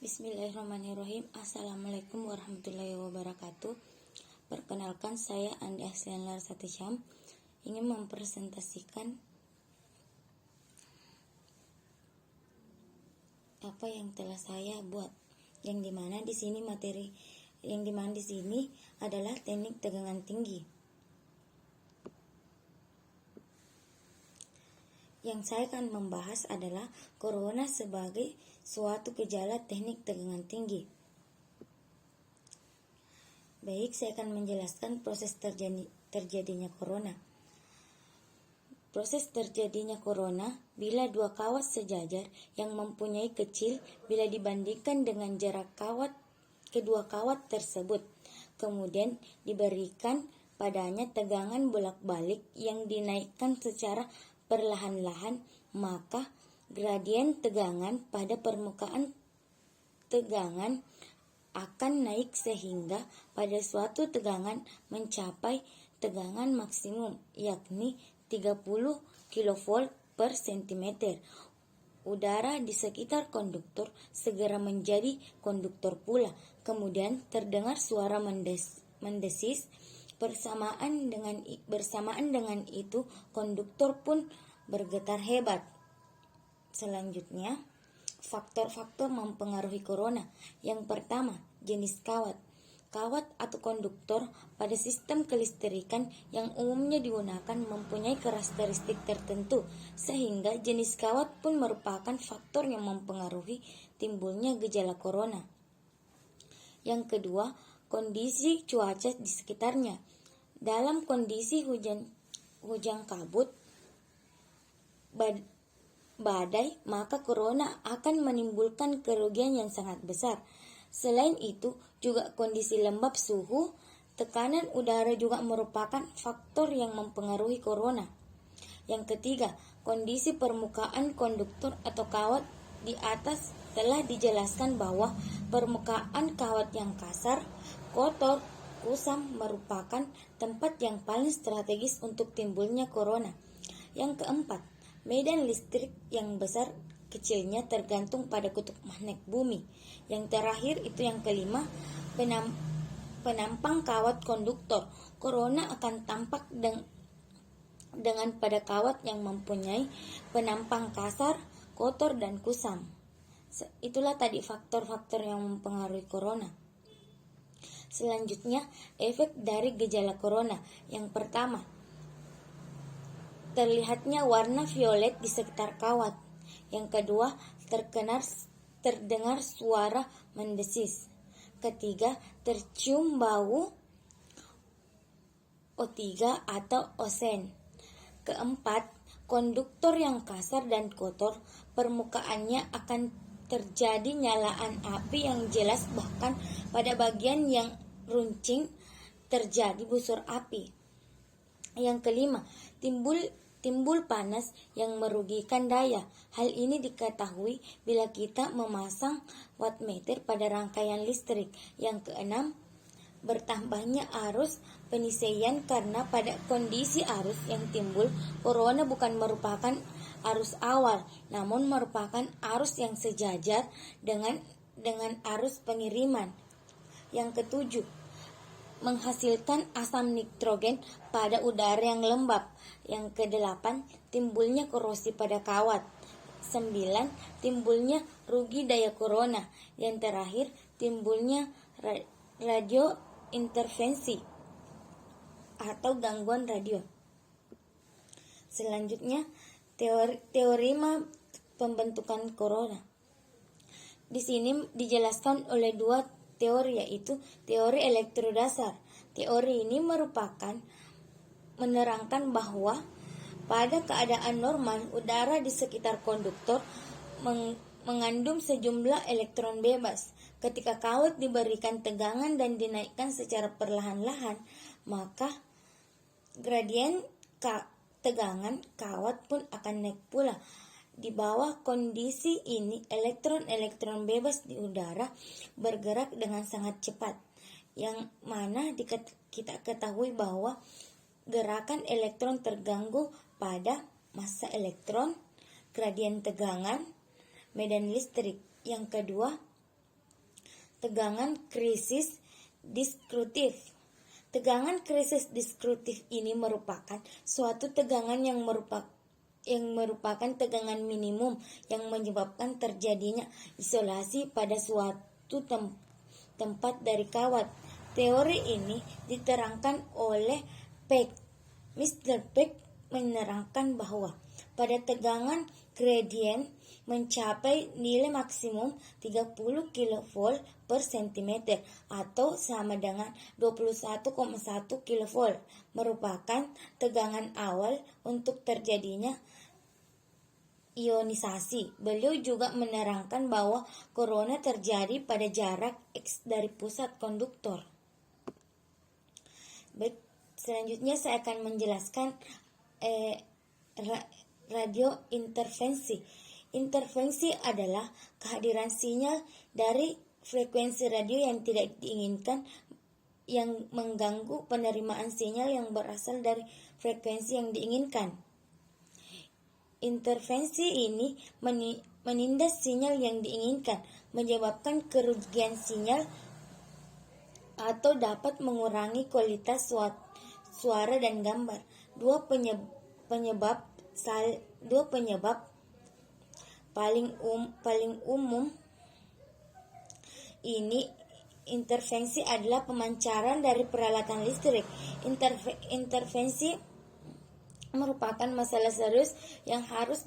Bismillahirrahmanirrahim. Assalamualaikum warahmatullahi wabarakatuh. Perkenalkan, saya Andi Aslian Larsati Syam ingin mempresentasikan apa yang telah saya buat, yang dimana di sini adalah teknik tegangan tinggi. Yang saya akan membahas adalah corona sebagai suatu gejala teknik tegangan tinggi. Baik, saya akan menjelaskan proses terjadinya corona. Proses terjadinya corona bila dua kawat sejajar yang mempunyai kecil bila dibandingkan dengan jarak kedua kawat tersebut. Kemudian diberikan padanya tegangan bolak-balik yang dinaikkan secara perlahan-lahan, maka gradien tegangan pada permukaan tegangan akan naik sehingga pada suatu tegangan mencapai tegangan maksimum, yakni 30 kV per cm. Udara di sekitar konduktor segera menjadi konduktor pula. Kemudian terdengar suara mendesis. Bersamaan dengan itu konduktor pun bergetar hebat. Selanjutnya, faktor-faktor mempengaruhi corona. Yang pertama, jenis kawat. Kawat atau konduktor pada sistem kelistrikan yang umumnya digunakan mempunyai karakteristik tertentu, sehingga jenis kawat pun merupakan faktor yang mempengaruhi timbulnya gejala corona. Yang kedua, kondisi cuaca di sekitarnya. Dalam kondisi hujan kabut, badai, maka corona akan menimbulkan kerugian yang sangat besar. Selain itu, juga kondisi lembab suhu, tekanan udara juga merupakan faktor yang mempengaruhi corona. Yang ketiga, kondisi permukaan konduktor atau kawat. Di atas telah dijelaskan bahwa permukaan kawat yang kasar, kotor, kusam merupakan tempat yang paling strategis untuk timbulnya corona. Yang keempat, medan listrik yang besar kecilnya tergantung pada kutub magnet bumi. Yang terakhir itu yang kelima, penampang kawat konduktor. Corona akan tampak dengan pada kawat yang mempunyai penampang kasar, kotor, dan kusam. Itulah tadi faktor-faktor yang mempengaruhi corona. Selanjutnya, efek dari gejala corona. Yang pertama, terlihatnya warna violet di sekitar kawat. Yang kedua, terdengar suara mendesis. Ketiga, tercium bau O3 atau ozen. Keempat, konduktor yang kasar dan kotor, permukaannya akan terjadi nyalaan api yang jelas, bahkan pada bagian yang runcing terjadi busur api. Yang kelima, timbul panas yang merugikan daya. Hal ini diketahui bila kita memasang wattmeter pada rangkaian listrik. Yang keenam, bertambahnya arus peniseian karena pada kondisi arus yang timbul, corona bukan merupakan arus awal, namun merupakan arus yang sejajar dengan arus pengiriman. Yang ketujuh, menghasilkan asam nitrogen pada udara yang lembab. Yang kedelapan, timbulnya korosi pada kawat. 9. Timbulnya rugi daya corona. Yang terakhir, timbulnya radio intervensi atau gangguan radio. Selanjutnya, teorema pembentukan corona. Di sini dijelaskan oleh dua teori, yaitu teori elektrodasar. Teori ini menerangkan bahwa pada keadaan normal udara di sekitar konduktor mengandung sejumlah elektron bebas. Ketika kawat diberikan tegangan dan dinaikkan secara perlahan-lahan, maka gradien tegangan kawat pun akan naik pula. Di bawah kondisi ini, elektron-elektron bebas di udara bergerak dengan sangat cepat, yang mana kita ketahui bahwa gerakan elektron terganggu pada massa elektron, gradien tegangan, medan listrik. Yang kedua, tegangan krisis diskrutif. Tegangan krisis diskrutif ini merupakan suatu tegangan yang merupakan tegangan minimum yang menyebabkan terjadinya isolasi pada suatu tempat dari kawat. Teori ini diterangkan oleh Peck. Mr. Peck menerangkan bahwa pada tegangan gradient mencapai nilai maksimum 30 kV per cm atau sama dengan 21,1 kV merupakan tegangan awal untuk terjadinya ionisasi. Beliau juga menerangkan bahwa corona terjadi pada jarak X dari pusat konduktor. Baik, selanjutnya saya akan menjelaskan radio interferensi. Interferensi adalah kehadiran sinyal dari frekuensi radio yang tidak diinginkan yang mengganggu penerimaan sinyal yang berasal dari frekuensi yang diinginkan. Interferensi ini menindas sinyal yang diinginkan, menyebabkan kerugian sinyal atau dapat mengurangi kualitas suara dan gambar. Dua penyebab paling umum ini interferensi adalah pemancaran dari peralatan listrik. Interferensi merupakan masalah serius yang harus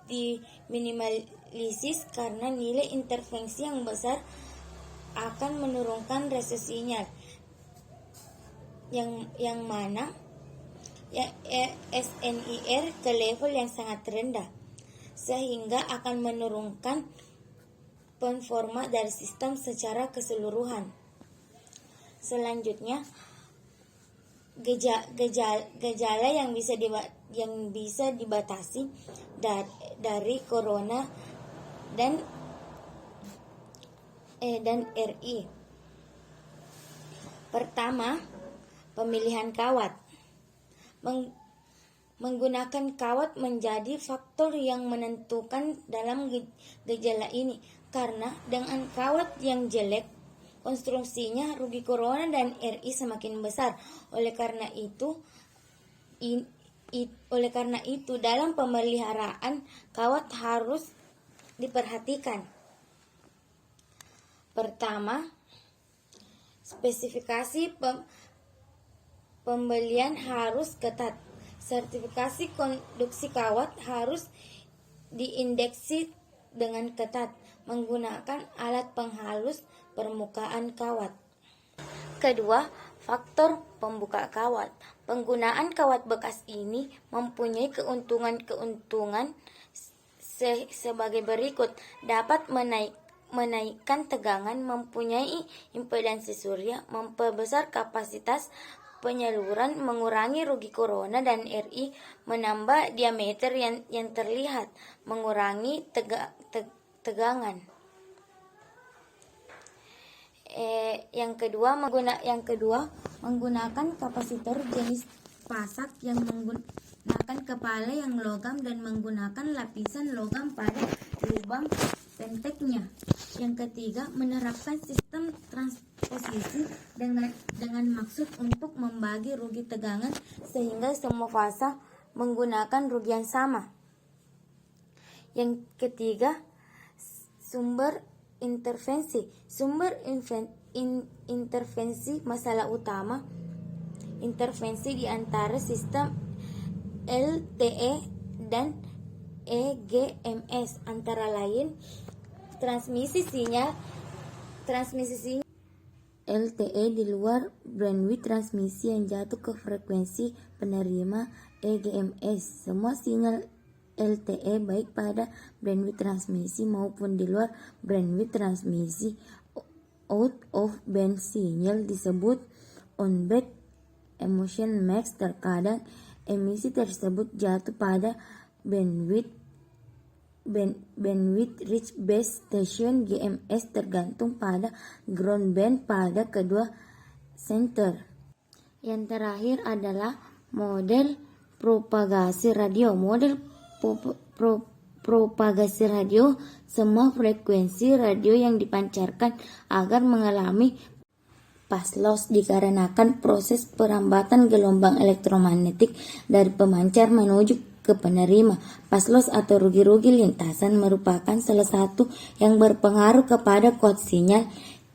diminimalisir karena nilai interferensi yang besar akan menurunkan resolusi sinyal yang mana SNIR ke level yang sangat rendah, sehingga akan menurunkan performa dari sistem secara keseluruhan. Selanjutnya, gejala yang bisa dibatasi dari corona dan RI. Pertama, pemilihan kawat. Menggunakan kawat menjadi faktor yang menentukan dalam gejala ini, karena dengan kawat yang jelek konstruksinya rugi corona dan RI semakin besar. Oleh karena itu dalam pemeliharaan kawat harus diperhatikan. Pertama, spesifikasi pembelian harus ketat. Sertifikasi konduksi kawat harus diindeksi dengan ketat menggunakan alat penghalus permukaan kawat. Kedua, faktor pembuka kawat. Penggunaan kawat bekas ini mempunyai keuntungan sebagai berikut. Dapat menaikkan tegangan, mempunyai impedansi surya, memperbesar kapasitas penyaluran, mengurangi rugi corona dan RI, menambah diameter yang terlihat, mengurangi tegangan. Yang kedua, menggunakan kapasitor jenis pasak yang menggunakan kepala yang logam dan menggunakan lapisan logam pada lubang penteknya. Yang ketiga, menerapkan sistem transposisi dengan maksud untuk membagi rugi tegangan sehingga semua fasa menggunakan rugi yang sama. Yang ketiga, sumber intervensi. Sumber intervensi masalah utama intervensi di antara sistem LTE dan EGMS antara lain transmisi sinyal LTE di luar bandwidth transmisi yang jatuh ke frekuensi penerima EGMS. Semua sinyal LTE baik pada bandwidth transmisi maupun di luar bandwidth transmisi out of band sinyal disebut on-band emission max. Terkadang emisi tersebut jatuh pada bandwidth reach base station GMS tergantung pada ground band pada kedua center. Yang terakhir adalah model propagasi radio. Model propagasi radio, semua frekuensi radio yang dipancarkan agar mengalami phase loss dikarenakan proses perambatan gelombang elektromagnetik dari pemancar menuju ke penerima. Phase loss atau rugi-rugi lintasan merupakan salah satu yang berpengaruh kepada kode sinyal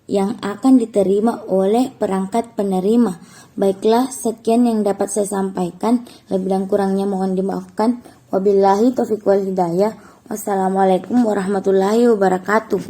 yang akan diterima oleh perangkat penerima. Baiklah, sekian yang dapat saya sampaikan. Lebih dan kurangnya mohon dimaafkan. Wabillahi taufiq wal hidayah. Wassalamualaikum warahmatullahi wabarakatuh.